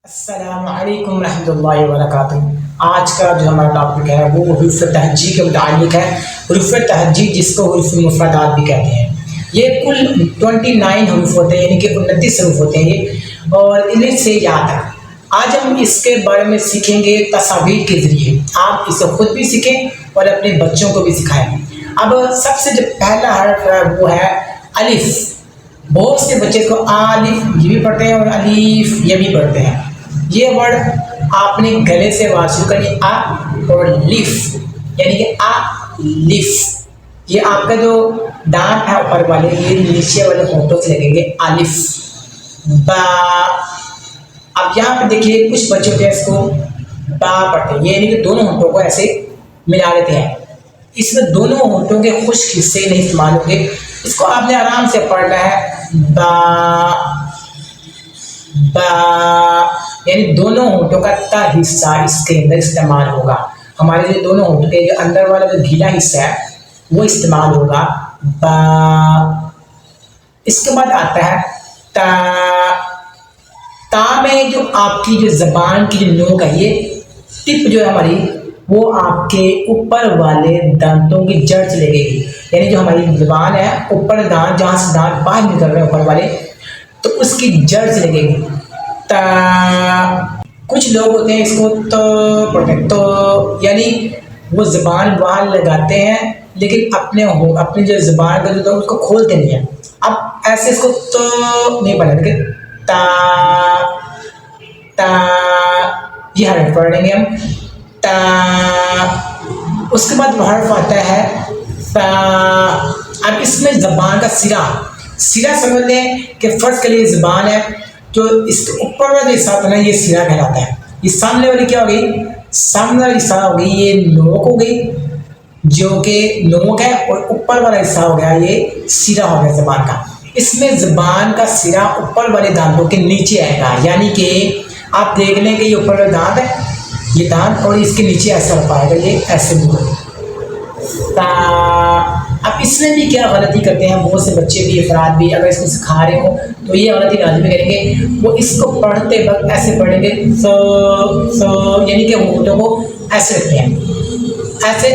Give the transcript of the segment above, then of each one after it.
السلام علیکم ورحمۃ اللہ وبرکاتہ۔ آج کا جو ہمارا ٹاپک ہے وہ حروف تہجی کے متعلق ہے۔ حروف تہجی جس کو حروف مفردات بھی کہتے ہیں، یہ کل 29 حروف ہوتے ہیں، یعنی کہ 29 حروف ہوتے ہیں یہ، اور انہیں سے یاد ہے۔ آج ہم اس کے بارے میں سیکھیں گے تصاویر کے ذریعے۔ آپ اسے خود بھی سیکھیں اور اپنے بچوں کو بھی سکھائیں۔ اب سب سے جو پہلا حرف ہے وہ ہے الف۔ بہت سے بچے کو الف یہ بھی پڑھتے ہیں اور الف یہ بھی پڑھتے ہیں۔ یہ ورڈ آپ نے گلے سے آواز شروع کرنی، آ اور لف، یعنی کہ آ لف۔ یہ آپ کا جو دانت ہے اوپر والے، یہ نیچے والے ہونٹوں سے لگیں گے، الف با۔ اب یہاں پہ دیکھیے کچھ بچے ہوتے ہیں اس کو با پڑھتے ہیں، یہ یعنی کہ دونوں ہونٹوں کو ایسے ملا لیتے ہیں۔ اس میں دونوں ہونٹوں کے خشک حصے نہیں استعمال ہوں گے، اس کو آپ نے آرام سے پڑھنا ہے با با، یعنی دونوں ہونٹوں کا تا حصہ اس کے اندر استعمال ہوگا۔ ہمارے جو دونوں ہونٹوں کے جو اندر والا جو ڈھیلا حصہ ہے وہ استعمال ہوگا با۔ اس کے بعد آتا ہے تا۔ تا میں جو آپ کی جو زبان کی جو نوک ہے، یہ ٹپ جو ہے ہماری، وہ آپ کے اوپر والے دانتوں کی جڑ سے لگے گی، یعنی جو ہماری زبان ہے اوپر دانت، جہاں سے دانت باہر نکل رہے ہیں اوپر والے، تو اس کی جڑ سے لگے گی تا۔ کچھ لوگ ہوتے ہیں اس کو تو پڑھتے ہیں تو، یعنی وہ زبان باہر لگاتے ہیں لیکن اپنے جو زبان کا جو اس کو کھولتے نہیں ہیں۔ اب ایسے اس کو تو نہیں پڑھیں گے، تا تا، یہ حرف پڑھیں گے ہم تا۔ اس کے بعد حرف آتا ہے فا۔ اب اس میں زبان کا سرا سمجھ لیں کہ فرض کے لیے زبان ہے، جو اس کے اوپر والا جو حصہ ہوتا ہے نا، یہ سرا کہلاتا ہے۔ یہ سامنے والی کیا ہوگی؟ سامنے والی حصہ ہوگی یہ نوک ہو گئی، جو کہ نوک ہے، اور اوپر والا حصہ ہو گیا یہ سرا ہو گیا زبان کا۔ اس میں زبان کا سرا اوپر والے دانتوں کے نیچے آئے گا، یعنی کہ آپ دیکھ لیں کہ یہ اوپر والا دانت ہے، یہ دانت، اور اس کے نیچے ایسا ہو پائے گا، یہ ایسے نہیں تا۔ اب اس میں بھی کیا غلطی کرتے ہیں بہت سے بچے بھی، افراد بھی، اگر اس کو سکھا رہے ہوں تو یہ غلطی لازمی کریں گے، وہ اس کو پڑھتے وقت ایسے پڑھیں گے سو سو، یعنی کہ ہونٹوں کو ایسے رکھتے ہیں، ایسے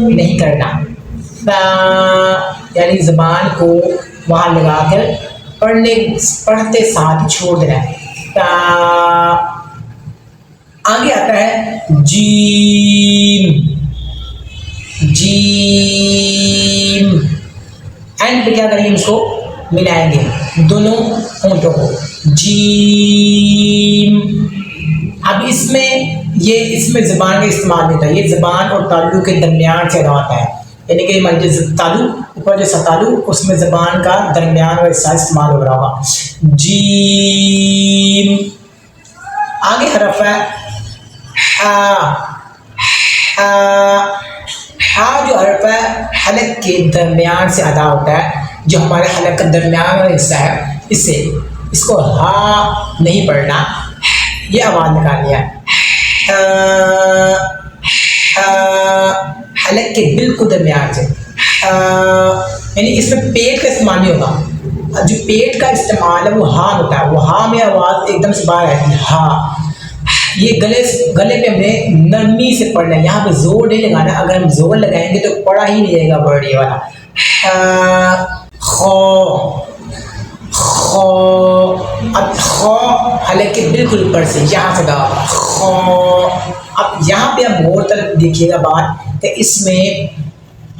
نہیں کرنا، یعنی زبان کو وہاں لگا کر پڑھتے ساتھ چھوڑ دینا ہے تا۔ آگے آتا ہے جیم۔ جیم اینڈ پہ کیا کریں گے؟ اس کو ملائیں گے دونوں ہونٹوں کو، جیم۔ اب اس میں زبان کا استعمال نہیں ہوتا، یہ زبان اور تالو کے درمیان سے ادا ہوتا ہے، یعنی کہ ہمارے جو تالو اوپر جو ستالو، اس میں زبان کا درمیان کا حصہ استعمال ہو رہا ہوگا، جیم۔ آگے حرف ہے ہا۔ ہا جو حرف ہے حلق کے درمیان سے ادا ہوتا ہے، جو ہمارے حلق کا درمیان والا حصہ ہے، اس کو ہا نہیں پڑھنا، یہ آواز نکالنی ہے، حلق کے بالکل درمیان سے، یعنی اس میں پیٹ کا استعمال نہیں ہوگا۔ جو پیٹ کا استعمال ہے وہ ہا ہوتا ہے، وہ ہا میں آواز ایک دم سے باہر آتی ہے، ہا۔ یہ گلے پہ ہم نے نرمی سے پڑھنا ہے، یہاں پہ زور نہیں لگانا، اگر ہم زور لگائیں گے تو پڑھا ہی نہیں جائے گا ورڈ یہ والا۔ خو خو، اب خو حلق کے بالکل اوپر سے یہاں سے گا خو۔ اب یہاں پہ آپ غور طرف دیکھیے گا بات کہ اس میں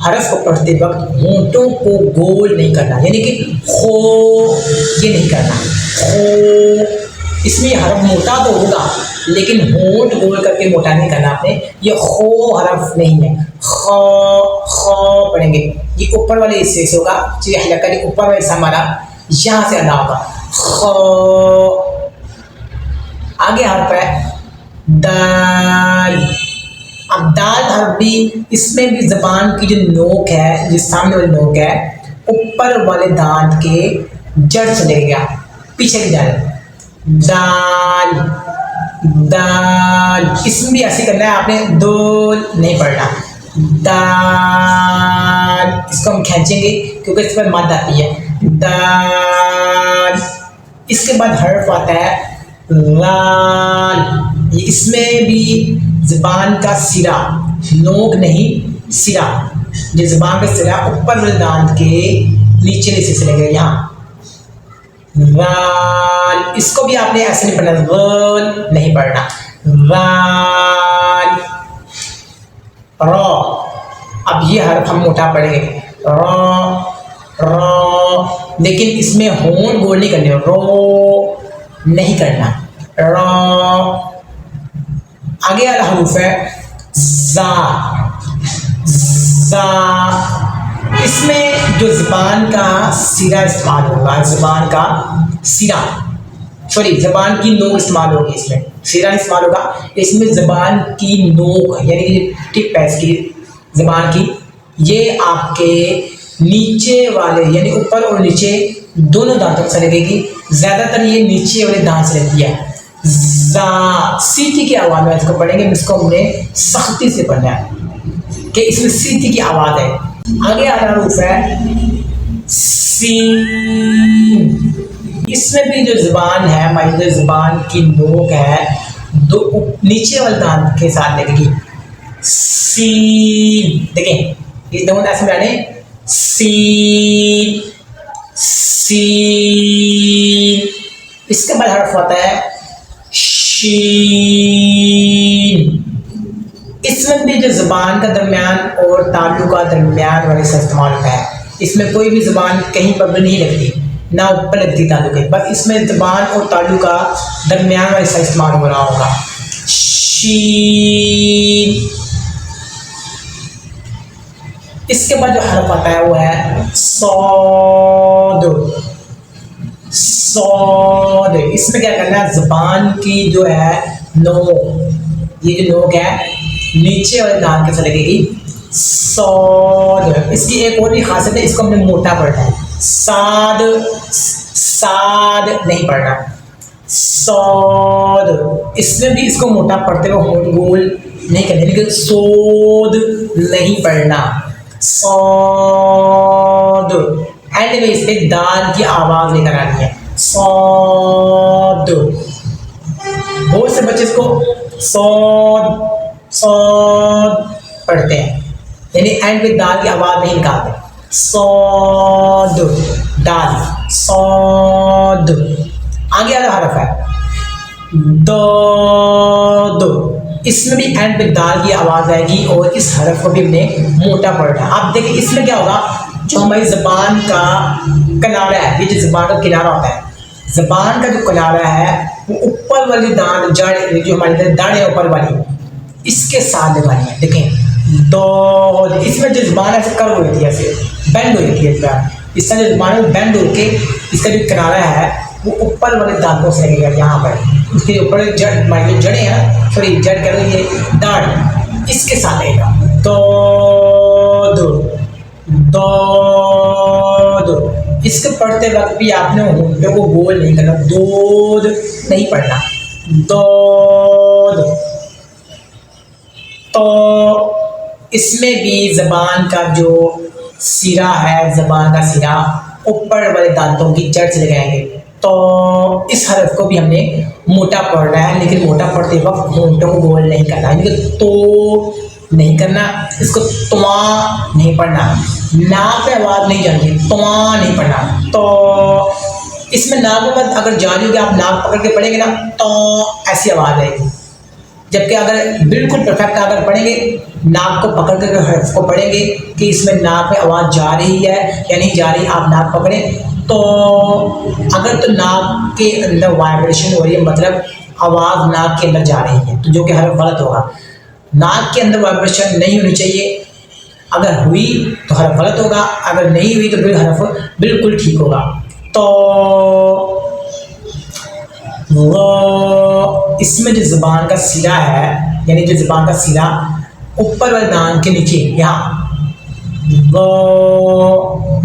حرف کو پڑھتے وقت ہونٹوں کو گول نہیں کرنا، یعنی کہ خو یہ نہیں کرنا، خو۔ اس میں یہ حرف موٹا تو ہوگا لیکن ہونٹ گول کر کے موٹا نہیں کرنا آپ نے، یہ خو حرف نہیں ہے، خو خو پڑھیں گے، یہ اوپر والے حصے سے ہوگا، یہ حلق کا اوپر والا حصہ ہمارا یہاں سے ادا ہوگا، خو۔ آگے حرف ہے دال۔ اب دال حرف بھی، اس میں بھی زبان کی جو نوک ہے، جو سامنے والی نوک ہے، اوپر والے دانت کے جڑ سے لگے گا، پیچھے کی جانب، دال دال۔ اس میں بھی ایسے کرنا ہے، آپ نے دول نہیں پڑھنا، دال۔ اس کو ہم کھینچیں گے کیونکہ اس پر مد آتی ہے، دال۔ اس کے بعد حرف آتا ہے رال، اس میں بھی زبان کا سرا، نوک نہیں سرا، یہ زبان کا سرا اوپر والے دانت کے نیچے نیچے سے لگے یہاں، رال، اس کو بھی آپ نے ایسے نہیں پڑھنا، رال نہیں پڑھنا، رال، رو، اب یہ حرف ہم موٹا پڑھیں گے، رو، رو، لیکن اس میں ہون گول نہیں کرنے، رو نہیں کرنا، رو، آگے والا حروف ہے زا، زا، اس میں جو زبان کا سرا استعمال ہوگا، زبان کا سرا، سوری زبان کی نوک استعمال ہوگی، اس میں سرا استعمال ہوگا، اس میں زبان کی نوک یعنی کہ ٹپ ہے اس کی زبان کی، یہ آپ کے نیچے والے یعنی اوپر اور نیچے دونوں دانتوں سے لگے گی، زیادہ تر یہ نیچے والے دانت سے لگتی ہے، زا، سیٹی کی آواز میں اس کو پڑھیں گے، اس کو ہم نے سختی سے پڑھنا ہے کہ اس میں سیٹی کی آواز ہے۔ آگے آ رہا حروف ہے سین، اس میں بھی جو زبان ہے ہماری، جو زبان کی نوک ہے دو نیچے والے دانت کے ساتھ لگے گی، سین، دیکھیں یہ دونوں ایسے میں آنے، سین، سین، اس کے بعد حرف ہوتا ہے شین، اس میں بھی جو زبان کا درمیان اور تالو کا درمیان والے سے استعمال ہوتا ہے، اس میں کوئی بھی زبان کہیں پر بھی نہیں لگتی، نہ اوپر لگتی تالو کے، بس اس میں زبان اور تالو کا درمیان والے سے استعمال ہو رہا ہوگا، شین، اس کے بعد جو حرف آتا ہے وہ ہے صاد، صاد، اس میں کیا کرنا ہے، زبان کی جو ہے نوک، یہ جو نوک ہے نیچے والے دانت کے سے لگے گی، صاد، اس کی ایک اور بھی خاصیت ہے، اس کو ہم نے موٹا پڑھنا ہے، صاد، صاد نہیں پڑھنا، صاد، اس میں بھی اس کو موٹا پڑھتے ہوئے ہونٹ گول نہیں کرنے، لیکن سود نہیں پڑھنا، صاد، اینڈ میں اس پہ دال کی آواز لے کر آنی ہے، صاد، بہت سے بچے اس کو صاد، صاد پڑھتے ہیں، یعنی اینڈ پہ دال کی آواز نہیں نکالتے، صاد، دال، صاد، آگے والا حرف ہے داد، اس میں بھی اینڈ پہ دال کی آواز آئے گی اور اس حرف کو بھی ہم نے موٹا پڑھنا ہے۔ آپ دیکھیں اس میں کیا ہوگا، جو ہماری زبان کا کنارہ ہے، یہ جو زبان کا کنارہ ہوتا ہے، زبان کا جو کنارہ ہے وہ اوپر والی دانت جڑ جو ہماری داڑھی ہے اوپر والی، اس کے ساتھ لگانی ہے، دیکھیں دو، اس میں جو زبان ہے ایسے کرو ہوتی ہے، ایسے بینڈ ہوتی ہے زبان، اس کا جو زبان ہے وہ بینڈ ہو کے اس کا جو کنارہ ہے وہ اوپر والے دانتوں سے لگے گا، یہاں پر اس کے اوپر جڑ ہماری جو جڑیں ہیں، سوری جڑ کہہ لو یہ داڑ، اس کے ساتھ لگے گا، دو، دو، اس کے پڑھتے وقت بھی آپ نے ہونٹوں کو گول نہیں کرنا، دودھ نہیں پڑھنا، دودھ، تو اس میں بھی زبان کا جو سرا ہے، زبان کا سرا اوپر والے دانتوں کی جڑ سے لگائیں گے، تو اس حرف کو بھی ہم نے موٹا پڑھنا ہے، لیکن موٹا پڑھتے وقت ہونٹوں کو گول نہیں کرنا، لیکن تو نہیں کرنا، اس کو تما نہیں پڑھنا، ناک پہ آواز نہیں جاتی، تما نہیں پڑھنا، تو اس میں ناک میں اگر جاری ہوگی، آپ ناک پکڑ کے پڑھیں گے نا تو ایسی آواز آئے گی، جبکہ اگر بالکل پرفیکٹ اگر پڑھیں گے، ناک کو پکڑ کر حرف کو پڑھیں گے کہ اس میں ناک میں آواز جا رہی ہے یا نہیں جا رہی، آپ ناک پکڑیں تو اگر تو ناک کے اندر وائبریشن ہو رہی ہے، مطلب آواز ناک کے اندر جا رہی ہے، تو جو کہ حرف غلط ہوگا، ناک کے اندر وائبریشن نہیں ہونی چاہیے، اگر ہوئی تو حرف غلط ہوگا، اگر نہیں ہوئی تو پھر حرف بالکل ٹھیک ہوگا، تو اس میں جو زبان کا سرا ہے، یعنی جو زبان کا سرا اوپر والے دانت کے نیچے یہاں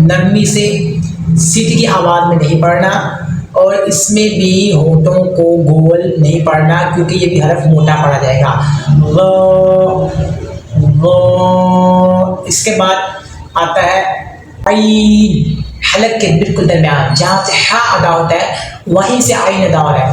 نرمی سے سیٹی کی آواز میں نہیں پڑھنا، اور اس میں بھی ہونٹوں کو گول نہیں پڑھنا کیونکہ یہ بھی حرف موٹا پڑھا جائے گا، اس کے بعد آتا ہے عین، حلق کے بالکل درمیان جہاں سے ہا ادا ہوتا ہے وہیں سے عین ادا ہو رہا ہے،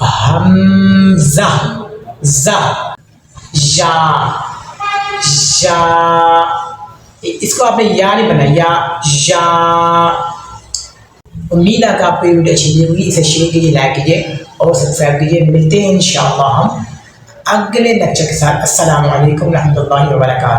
حمزہ ز یا یا، اس کو آپ نے یا نہیں بنا یا. امید ہے کہ آپ کو یہ ویڈیو اچھی لگی ہوگی. اسے شیئر کیجیے، لائک کیجیے اور سبسکرائب کیجیے. ملتے ہیں انشاءاللہ ہم اگلے لیکچر کے ساتھ. السلام علیکم ورحمۃ اللہ وبرکاتہ.